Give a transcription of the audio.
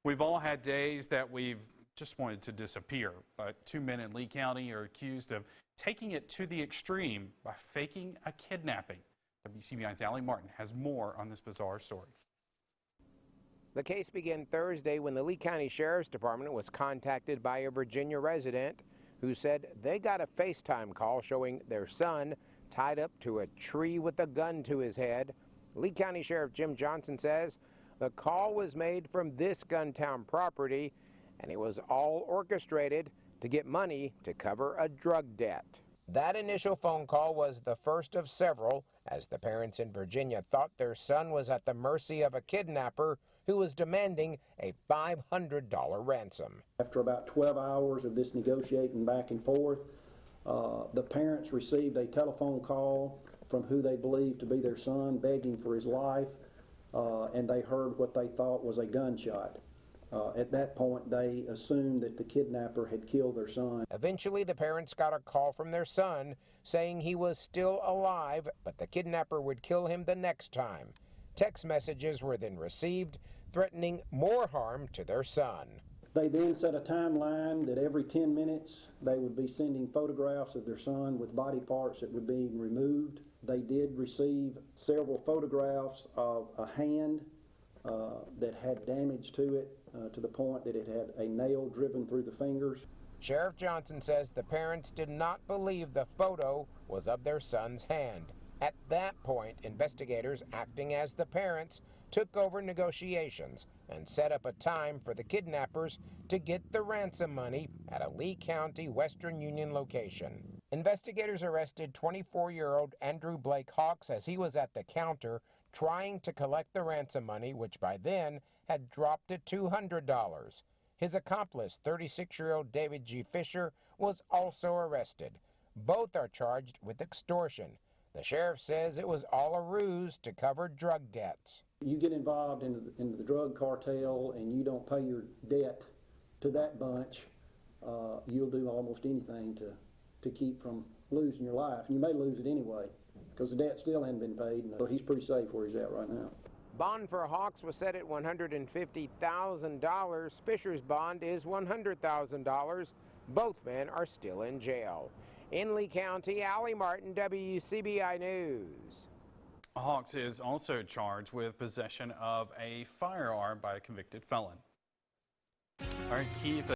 We've all had days that we've just wanted to disappear, but two men in Lee County are accused of taking it to the extreme by faking a kidnapping. WCBI's Allie Martin has more on this bizarre story. The case began Thursday when the Lee County Sheriff's Department was contacted by a Virginia resident who said they got a FaceTime call showing their son tied up to a tree with a gun to his head. Lee County Sheriff Jim Johnson says the call was made from this Guntown property, and it was all orchestrated to get money to cover a drug debt. That initial phone call was the first of several, as the parents in Virginia thought their son was at the mercy of a kidnapper who was demanding a $500 ransom. After about 12 hours of this negotiating back and forth, the parents received a telephone call from who they believed to be their son begging for his life, and they heard what they thought was a gunshot. At that point, they assumed that the kidnapper had killed their son. Eventually, the parents got a call from their son saying he was still alive, but the kidnapper would kill him the next time. Text messages were then received, threatening more harm to their son. They then set a timeline that every 10 minutes they would be sending photographs of their son with body parts that were being removed. They did receive several photographs of a hand that had damage to it, to the point that it had a nail driven through the fingers. Sheriff Johnson says the parents did not believe the photo was of their son's hand. At that point, investigators, acting as the parents, took over negotiations and set up a time for the kidnappers to get the ransom money at a Lee County Western Union location. Investigators arrested 24-year-old Andrew Blake Hawks as he was at the counter trying to collect the ransom money, which by then had dropped to $200. His accomplice, 36-year-old David G. Fisher, was also arrested. Both are charged with extortion. The sheriff says it was all a ruse to cover drug debts. You get involved in the drug cartel and you don't pay your debt to that bunch, you'll do almost anything to keep from losing your life. And you may lose it anyway, because the debt still hasn't been paid, and he's pretty safe where he's at right now. Bond for Hawks was set at $150,000. Fisher's bond is $100,000. Both men are still in jail. In Lee County, Allie Martin, WCBI News. Hawks is also charged with possession of a firearm by a convicted felon. All right, Keith.